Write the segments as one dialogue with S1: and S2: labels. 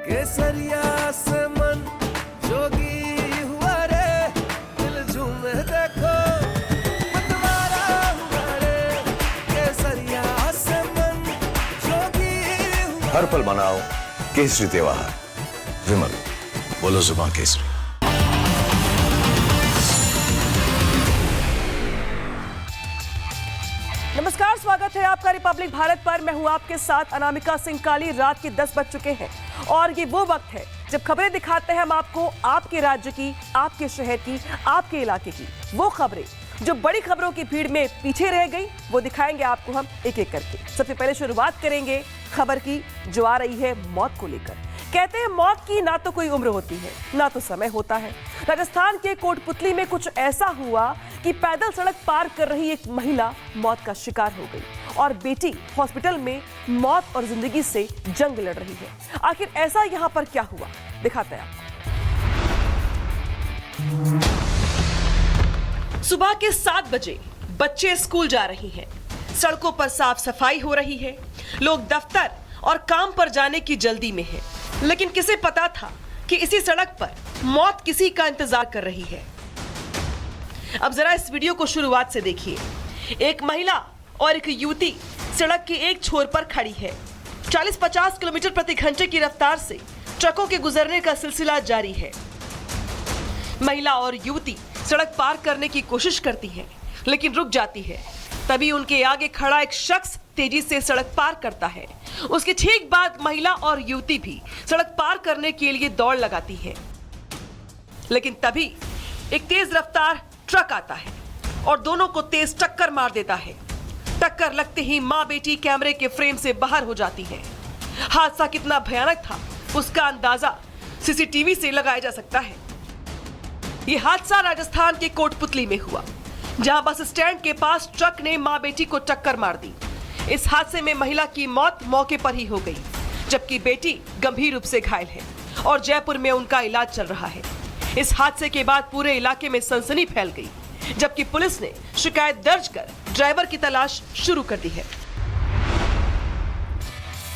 S1: केसरिया से मन जोगी हुआ रे, दिल झूमे देखो मतवारा हुआ रे, केसरिया से मन जोगी हुआ।
S2: हर पल मनाओ केसरी त्योहार। विमल, बोलो जुबान केसरी।
S3: नमस्कार, स्वागत है आपका रिपब्लिक भारत पर। मैं हूं आपके साथ अनामिका सिंह काली। रात के 10 बज चुके हैं और ये वो वक्त है जब खबरें दिखाते हैं हम आपको आपके राज्य की, आपके शहर की, आपके इलाके की। वो खबरें जो बड़ी खबरों की भीड़ में पीछे रह गई, वो दिखाएंगे आपको हम एक एक करके। सबसे पहले शुरुआत करेंगे खबर की जो आ रही है मौत को लेकर। कहते हैं मौत की ना तो कोई उम्र होती है ना तो समय होता है। राजस्थान के कोटपुतली में कुछ ऐसा हुआ कि पैदल सड़क पार कर रही एक महिला मौत का शिकार हो गई और बेटी हॉस्पिटल में मौत और जिंदगी से जंग लड़ रही है। आखिर ऐसा यहां पर क्या हुआ, दिखाते हैं आपको। सुबह के 7 बजे बच्चे स्कूल जा रही हैं। सड़कों पर साफ सफाई हो रही है। लोग दफ्तर और काम पर जाने की जल्दी में हैं। लेकिन किसे पता था कि इसी सड़क पर मौत किसी का इंतजार कर रही है। अब जरा इस वीडियो को शुरुआत से देखिए। एक महिला और एक युवती सड़क के एक छोर पर खड़ी है। 40-50 किलोमीटर प्रति घंटे की रफ्तार से ट्रकों के गुजरने का सिलसिला जारी है। महिला और युवती सड़क पार करने की कोशिश करती हैं, लेकिन रुक जाती है। तभी उनके आगे खड़ा एक शख्स तेजी से सड़क पार करता है। उसके ठीक बाद महिला और युवती भी सड़क पार करने के लिए दौड़ लगाती है। लेकिन तभी एक तेज रफ्तार ट्रक आता है और दोनों को तेज टक्कर मार देता है। टक्कर लगते ही मां बेटी कैमरे के फ्रेम से बाहर हो जाती है। हादसा कितना भयानक था उसका अंदाजा सीसीटीवी से लगाया जा सकता है। यह हादसा राजस्थान के कोटपुतली में हुआ, जहां बस स्टैंड के पास ट्रक ने मां बेटी को टक्कर मार दी। इस हादसे में महिला की मौत मौके पर ही हो गई, जबकि बेटी गंभीर रूप से घायल है और जयपुर में उनका इलाज चल रहा है। इस हादसे के बाद पूरे इलाके में सनसनी फैल गई, जबकि पुलिस ने शिकायत दर्ज कर ड्राइवर की तलाश शुरू कर दी है।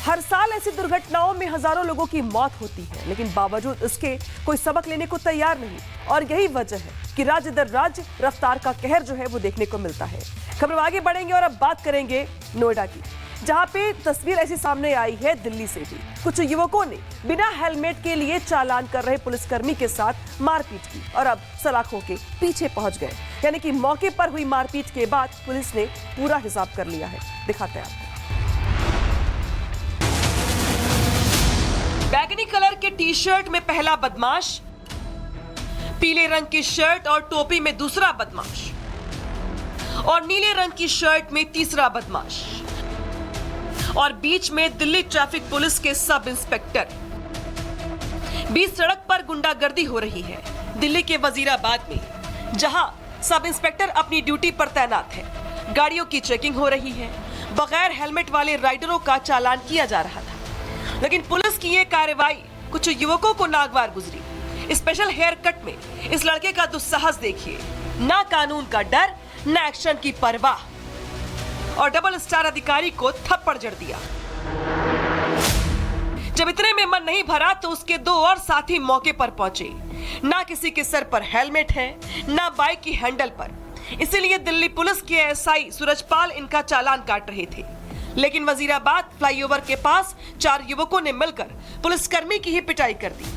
S3: हर साल ऐसी दुर्घटनाओं में हजारों लोगों की मौत होती है, लेकिन बावजूद इसके कोई सबक लेने को तैयार नहीं। और यही वजह है कि राज्य दर राज्य रफ्तार का कहर जो है वो देखने को मिलता है। खबर में आगे बढ़ेंगे और अब बात करेंगे नोएडा की, जहां पे तस्वीर ऐसी सामने आई है दिल्ली से भी। कुछ युवकों ने बिना हेलमेट के लिए चालान कर रहे पुलिसकर्मी के साथ मारपीट की और अब सलाखों के पीछे पहुंच गए। यानी कि मौके पर हुई मारपीट के बाद पुलिस ने पूरा हिसाब कर लिया है। दिखाते हैं आपको। बैगनी कलर के टी शर्ट में पहला बदमाश, पीले रंग की शर्ट और टोपी में दूसरा बदमाश और नीले रंग की शर्ट में तीसरा बदमाश और बीच में दिल्ली ट्रैफिक पुलिस के सब इंस्पेक्टर। बीच सड़क पर गुंडागर्दी हो रही है दिल्ली के वजीराबाद में, जहां सब इंस्पेक्टर अपनी ड्यूटी पर तैनात है। गाड़ियों की चेकिंग हो रही है। बगैर हेलमेट वाले राइडरों का चालान किया जा रहा था, लेकिन पुलिस की यह कार्रवाई कुछ युवकों को नागवार गुजरी। स्पेशल हेयर कट में इस लड़के का दुस्साहस देखिए। ना कानून का डर, ना एक्शन की परवाह, और डबल स्टार अधिकारी को थप्पड़ जड़ दिया। जब इतने में मन नहीं भरा तो उसके 2 और साथी मौके पर पहुंचे। ना किसी के सर पर हेलमेट है, ना बाइक की हैंडल पर। इसीलिए दिल्ली पुलिस के एसआई सूरजपाल इनका चालान काट रहे थे। लेकिन वजीराबाद फ्लाईओवर के पास 4 युवकों ने मिलकर पुलिसकर्मी की ही पिटाई कर दी।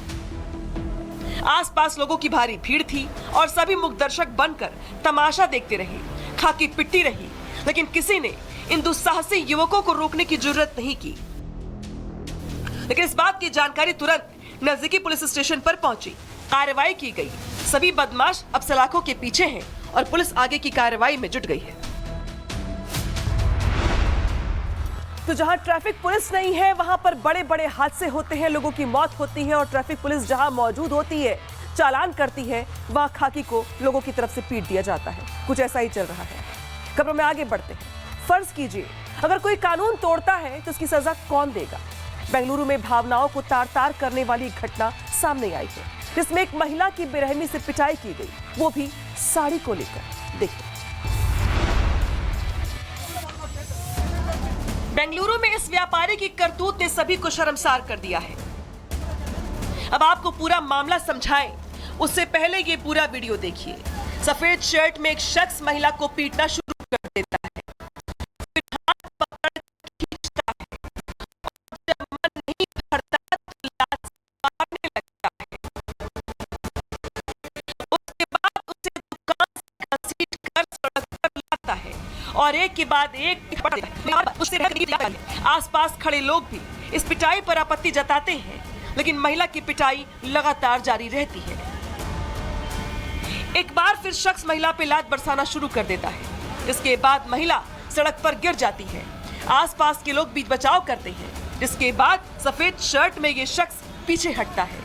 S3: आसपास लोगों की भारी भीड़ थी और सभी मुख दर्शक बनकर तमाशा देखते रहे। खाकी पिट्टी रही, लेकिन किसी ने इन दुस्साहसी युवकों को रोकने की जरूरत नहीं की। लेकिन इस बात की जानकारी तुरंत नजदीकी पुलिस स्टेशन पर पहुंची। कार्रवाई की गई। सभी बदमाश अब सलाखों के पीछे हैं और पुलिस आगे की कार्रवाई में जुट गई है। तो जहां ट्रैफिक पुलिस नहीं है वहां पर बड़े बड़े हादसे होते हैं, लोगों की मौत होती है और ट्रैफिक पुलिस जहां मौजूद होती है, चालान करती है, वहां खाकी को लोगों की तरफ से पीट दिया जाता है। कुछ ऐसा ही चल रहा है। खबरों में आगे बढ़ते हैं। फर्ज कीजिए अगर कोई कानून तोड़ता है तो उसकी सजा कौन देगा। बेंगलुरु में भावनाओं को तार तार करने वाली घटना सामने आई है, जिसमें एक महिला की बेरहमी से पिटाई की गई, वो भी साड़ी को लेकर। देखिए। बेंगलुरु में इस व्यापारी की करतूत ने सभी को शर्मसार कर दिया है। अब आपको पूरा मामला समझाएं, उससे पहले ये पूरा वीडियो देखिए। सफेद शर्ट में एक शख्स महिला को पीटना शुरू कर देता है, फिर हाथ पकड़ खींचता है और जब मन नहीं भरता तो लात से मारने लगता है। उसके बाद उसे दुकान से घसीट कर सड़क पर लाता है और एक के बाद एक आसपास खड़े लोग भी इस पिटाई पर आपत्ति जताते हैं, लेकिन महिला की पिटाई लगातार जारी रहती है। एक बार फिर शख्स महिला पे लात बरसाना शुरू कर देता है। इसके बाद महिला सड़क पर गिर जाती है। आसपास के लोग बीच बचाव करते हैं, जिसके बाद सफेद शर्ट में ये शख्स पीछे हटता है।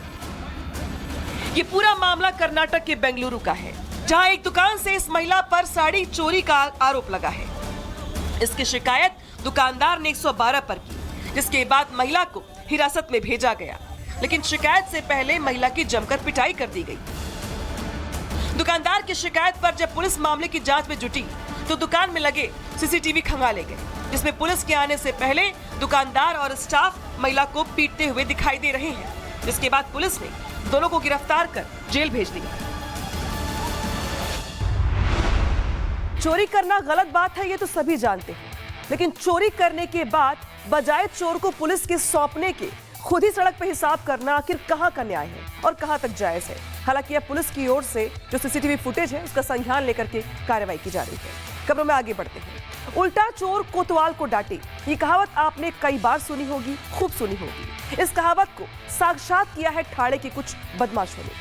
S3: ये पूरा मामला कर्नाटक के बेंगलुरु का है, जहां एक दुकान से इस महिला पर साड़ी चोरी का आरोप लगा है। इसकी शिकायत दुकानदार ने 112 पर की, जिसके बाद महिला को हिरासत में भेजा गया, लेकिन शिकायत से पहले महिला की जमकर पिटाई कर दी गई। दुकानदार की शिकायत पर जब पुलिस मामले की जांच में जुटी तो दुकान में लगे सीसीटीवी खंगाले गए, जिसमें पुलिस के आने से पहले दुकानदार और स्टाफ महिला को पीटते हुए दिखाई दे रहे हैं। जिसके बाद पुलिस ने दोनों को गिरफ्तार कर जेल भेज दिया। चोरी करना गलत बात है, ये तो सभी जानते हैं, लेकिन चोरी करने के बाद बजाय चोर को पुलिस के सौंपने के खुद ही सड़क पर हिसाब करना आखिर कहां का न्याय है और कहां तक जायज है। हालांकि अब पुलिस की ओर से जो सीसीटीवी फुटेज है उसका संज्ञान लेकर के कार्रवाई की जा रही है। खबरों में आगे बढ़ते हैं। उल्टा चोर कोतवाल को डांटे, ये कहावत आपने कई बार सुनी होगी, खूब सुनी होगी। इस कहावत को साक्षात किया है ठाणे के कुछ बदमाशों ने,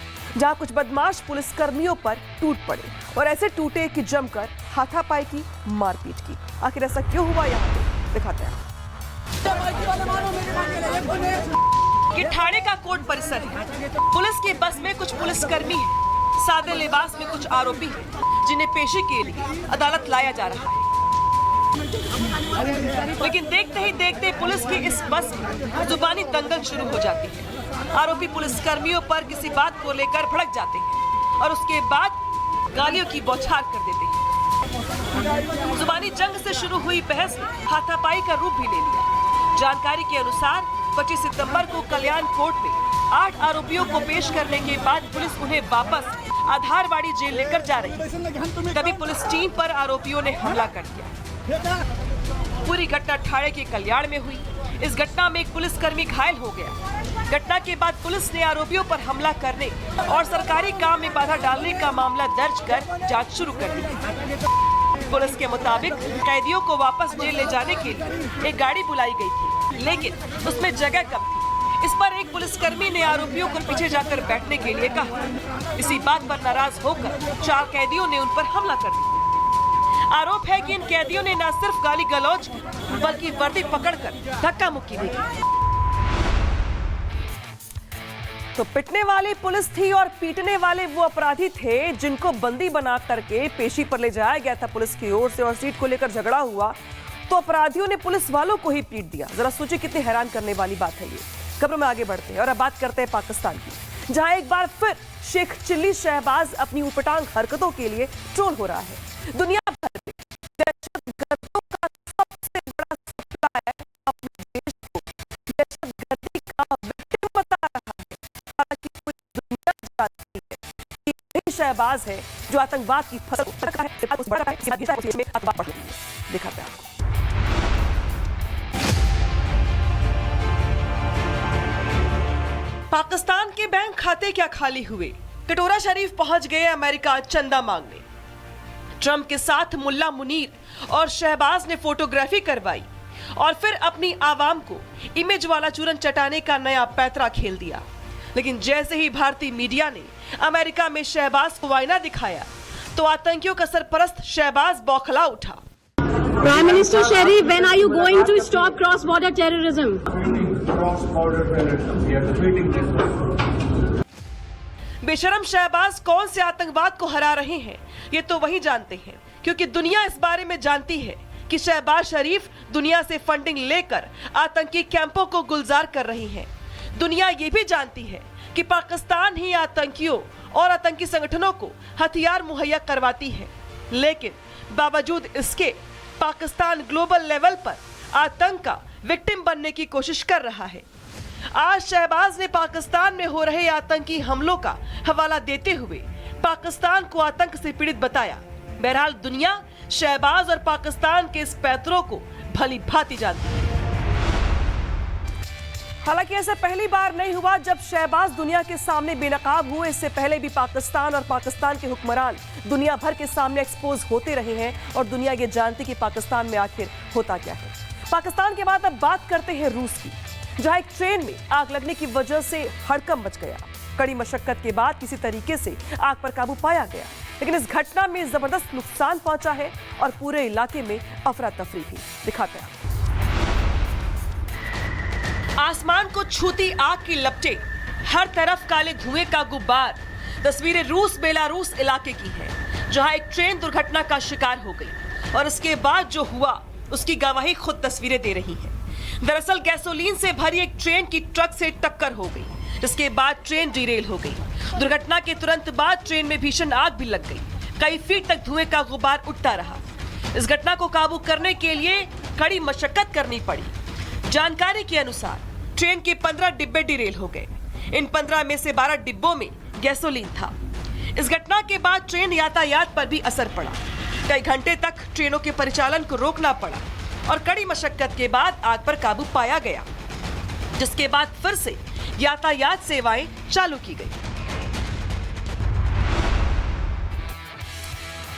S3: जहां कुछ बदमाश पुलिस कर्मियों पर टूट पड़े और ऐसे टूटे कि जमकर हाथापाई की, मारपीट की। आखिर ऐसा क्यों हुआ, यहाँ पे दिखाते हैं। ये ठाणे का कोर्ट परिसर है। पुलिस की बस में कुछ पुलिसकर्मी हैं, सादे लिबास में कुछ आरोपी हैं, जिन्हें पेशी के लिए अदालत लाया जा रहा है। लेकिन देखते ही देखते पुलिस की इस बस में जुबानी दंगल शुरू हो जाती है। आरोपी पुलिसकर्मियों पर किसी बात को लेकर भड़क जाते हैं और उसके बाद गालियों की बौछार कर देते हैं। जुबानी जंग से शुरू हुई बहस हाथापाई का रूप भी ले लिया। जानकारी के अनुसार 25 सितंबर को कल्याण कोर्ट में 8 आरोपियों को पेश करने के बाद पुलिस उन्हें वापस आधारवाड़ी जेल लेकर जा रही थी। तभी पुलिस टीम पर आरोपियों ने हमला कर दिया। पूरी घटना ठाणे के कल्याण में हुई। इस घटना में एक पुलिसकर्मी घायल हो गया। घटना के बाद पुलिस ने आरोपियों पर हमला करने और सरकारी काम में बाधा डालने का मामला दर्ज कर जांच शुरू कर दी। पुलिस के मुताबिक कैदियों को वापस जेल ले जाने के लिए एक गाड़ी बुलाई गई थी, लेकिन उसमें जगह कम थी। इस पर एक पुलिसकर्मी ने आरोपियों को पीछे जाकर बैठने के लिए कहा। इसी बात पर नाराज होकर 4 कैदियों ने उन पर हमला कर दिया। आरोप है कि इन कैदियों ने न सिर्फ गाली गलौज बल्कि वर्दी पकड़कर धक्का मुक्की भी की। तो पिटने वाली पुलिस थी और पीटने वाले वो अपराधी थे जिनको बंदी बना करके पेशी पर ले जाया गया था पुलिस की ओर से, और सीट को लेकर झगड़ा हुआ तो अपराधियों ने पुलिस वालों को ही पीट दिया। जरा सोचिए कितनी हैरान करने वाली बात है ये। खबरों में आगे बढ़ते हैं और अब बात करते हैं पाकिस्तान की, जहां एक बार फिर शेख चिल्ली शहबाज अपनी उटपटांग हरकतों के लिए ट्रोल हो रहा है। दुनिया भर में दहशतगर्दों का सबसे बड़ा सप्लायर अपने देश को दहशतगर्दी का विक्टिम बता रहा है। हालांकि पूरी दुनिया जानती है कि यही शहबाज है जो आतंकवाद की फसल दिखाता है। पाकिस्तान के बैंक खाते क्या खाली हुए, कटोरा शरीफ पहुंच गए अमेरिका चंदा मांगने। ट्रंप के साथ मुल्ला मुनीर और शहबाज ने फोटोग्राफी करवाई और फिर अपनी आवाम को इमेज वाला चूरन चटाने का नया पैतरा खेल दिया। लेकिन जैसे ही भारतीय मीडिया ने अमेरिका में शहबाज को आईना दिखाया तो आतंकियों का सरपरस्त शहबाज बौखला उठा।
S4: Prime Minister Sharif, when are you going to stop cross-border terrorism?
S5: Cross-border terrorism. We are defeating this.
S3: बेशरम शहबाज कौन से आतंकवाद को हरा रहे हैं ये तो वही जानते हैं, क्योंकि दुनिया इस बारे में जानती है कि शहबाज शरीफ दुनिया से फंडिंग लेकर आतंकी कैंपों को गुलजार कर रही है। दुनिया ये भी जानती है कि पाकिस्तान ही आतंकियों और आतंकी संगठनों को हथियार मुहैया करवाती है। लेकिन बावजूद इसके पाकिस्तान ग्लोबल लेवल पर आतंक का विक्टिम बनने की कोशिश कर रहा है। आज शहबाज ने पाकिस्तान में हो रहे आतंकी हमलों का हवाला देते हुए पाकिस्तान को आतंक से पीड़ित बताया। बहरहाल दुनिया शहबाज और पाकिस्तान के इस पैतरों को भली भांति जानती है। हालांकि ऐसा पहली बार नहीं हुआ जब शहबाज दुनिया के सामने बेनकाब हुए। इससे पहले भी पाकिस्तान और पाकिस्तान के हुक्मरान दुनिया भर के सामने एक्सपोज होते रहे हैं और दुनिया ये जानती कि पाकिस्तान में आखिर होता क्या है। पाकिस्तान के बाद अब बात करते हैं रूस की, जहां एक ट्रेन में आग लगने की वजह से हड़कंप मच गया। कड़ी मशक्कत के बाद किसी तरीके से आग पर काबू पाया गया, लेकिन इस घटना में जबरदस्त नुकसान पहुंचा है और पूरे इलाके में अफरा तफरी भी। दिखाते हैं आसमान को छूती आग की लपटें, हर तरफ काले धुएं का गुब्बार। तस्वीरें रूस बेलारूस इलाके की हैं, जहां एक ट्रेन दुर्घटना का शिकार हो गई और इसके बाद जो हुआ उसकी गवाही खुद तस्वीरें दे रही हैं। दरअसल गैसोलीन से भरी एक ट्रेन की ट्रक से टक्कर हो गई, जिसके बाद ट्रेन डिरेल हो गई। दुर्घटना के तुरंत बाद ट्रेन में भीषण आग भी लग गई। कई फीट तक धुएं का गुब्बार उठता रहा। इस घटना को काबू करने के लिए कड़ी मशक्कत करनी पड़ी। जानकारी के अनुसार ट्रेन के 15 डिब्बे डिरेल हो गए। इन 15 में से 12 डिब्बों में गैसोलीन था। इस घटना के बाद ट्रेन यातायात पर भी असर पड़ा। कई घंटे तक ट्रेनों के परिचालन को रोकना पड़ा और कड़ी मशक्कत के बाद आग पर काबू पाया गया, जिसके बाद फिर से यातायात सेवाएं चालू की गई।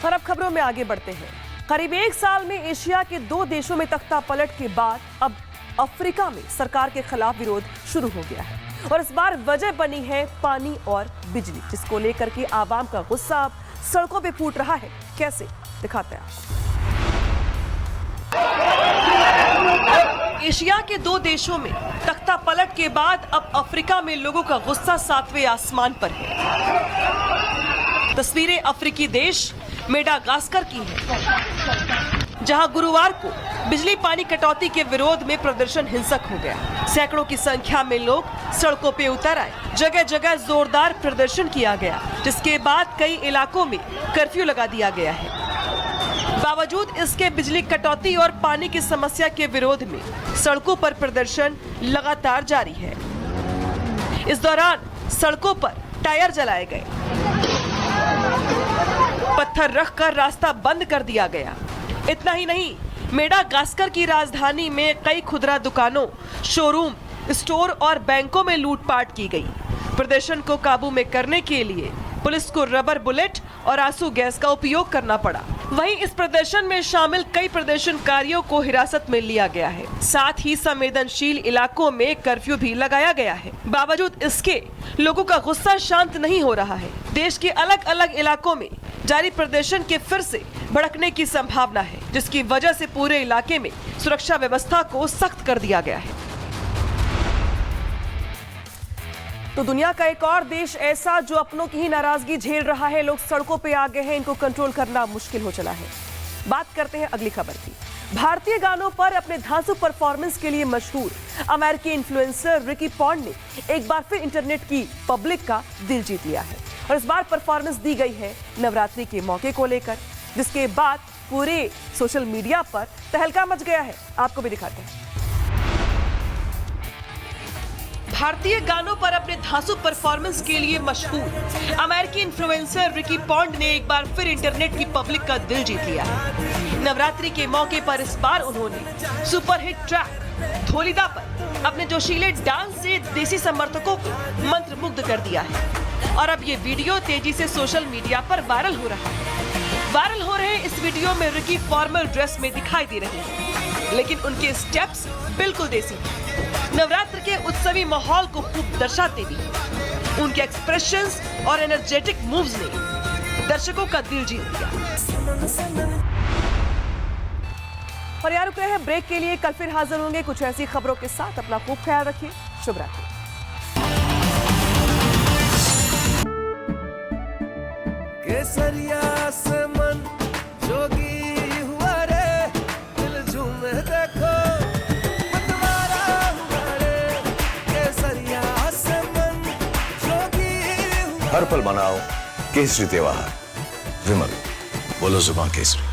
S3: और अब खबरों में आगे बढ़ते हैं। करीब 1 साल में एशिया के 2 देशों में तख्ता पलट के बाद अब अफ्रीका में सरकार के खिलाफ विरोध शुरू हो गया है और इस बार वजह बनी है पानी और बिजली, जिसको लेकर के आवाम का गुस्सा अब सड़कों पे फूट रहा है। कैसे, दिखाते हैं आपको। एशिया के 2 देशों में तख्ता पलट के बाद अब अफ्रीका में लोगों का गुस्सा 7वें आसमान पर है। तस्वीरें अफ्रीकी देश मेडागास्कर की हैं, जहां गुरुवार को बिजली पानी कटौती के विरोध में प्रदर्शन हिंसक हो गया। सैकड़ों की संख्या में लोग सड़कों पे उतर आए। जगह जगह जोरदार प्रदर्शन किया गया, जिसके बाद कई इलाकों में कर्फ्यू लगा दिया गया है। बावजूद इसके बिजली कटौती और पानी की समस्या के विरोध में सड़कों पर प्रदर्शन लगातार जारी है। इस दौरान सड़कों पर टायर जलाए गए, पत्थर रखकर रास्ता बंद कर दिया गया। इतना ही नहीं, मेडागास्कर की राजधानी में कई खुदरा दुकानों, शोरूम, स्टोर और बैंकों में लूटपाट की गई। प्रदर्शन को काबू में करने के लिए पुलिस को रबर बुलेट और आंसू गैस का उपयोग करना पड़ा। वहीं इस प्रदर्शन में शामिल कई प्रदर्शनकारियों को हिरासत में लिया गया है। साथ ही संवेदनशील इलाकों में कर्फ्यू भी लगाया गया है। बावजूद इसके लोगों का गुस्सा शांत नहीं हो रहा है। देश के अलग अलग इलाकों में जारी प्रदर्शन के फिर से भड़कने की संभावना है, जिसकी वजह से पूरे इलाके में सुरक्षा व्यवस्था को सख्त कर दिया गया है। तो दुनिया का एक और देश ऐसा जो अपनों की ही नाराजगी झेल रहा है। लोग सड़कों पे आ गए हैं, इनको कंट्रोल करना मुश्किल हो चला है। बात करते हैं अगली खबर की। भारतीय गानों पर अपने धांसू परफॉर्मेंस के लिए मशहूर अमेरिकी इन्फ्लुएंसर रिकी पॉन्ड ने एक बार फिर इंटरनेट की पब्लिक का दिल जीत लिया है और इस बार परफॉर्मेंस दी गई है नवरात्रि के मौके को लेकर, जिसके बाद पूरे सोशल मीडिया पर तहलका मच गया है। आपको भी दिखाते हैं। भारतीय गानों पर अपने धांसू परफॉर्मेंस के लिए मशहूर अमेरिकी इन्फ्लुएंसर रिकी पॉन्ड ने एक बार फिर इंटरनेट की पब्लिक का दिल जीत लिया है। नवरात्रि के मौके पर इस बार उन्होंने सुपरहिट ट्रैक धोलिदा पर अपने जोशीले डांस से देसी समर्थकों को मंत्रमुग्ध कर दिया है और अब ये वीडियो तेजी से सोशल मीडिया पर वायरल हो रहा है। वायरल हो रहे इस वीडियो में रिकी फॉर्मल ड्रेस में दिखाई दे रहे हैं, लेकिन उनके स्टेप्स बिल्कुल देसी हैं। नवरात्र के उत्सवी माहौल को खूब दर्शाते भी उनके एक्सप्रेशंस और एनर्जेटिक मूव्स ने दर्शकों का दिल जीत लिया। और यार रुक रहे हैं ब्रेक के लिए, कल फिर हाजिर होंगे कुछ ऐसी खबरों के साथ। अपना खूब ख्याल रखिए। शुभ रात्रि।
S1: केसरिया से मन जोगी हुआ रे, दिल झूमे देखो मतवारा हुआ रे। केसरिया से मन जोगी हुआ।
S2: हर पल मनाओ केसरी त्योहार। विमल, बोलो जुबान केसरी।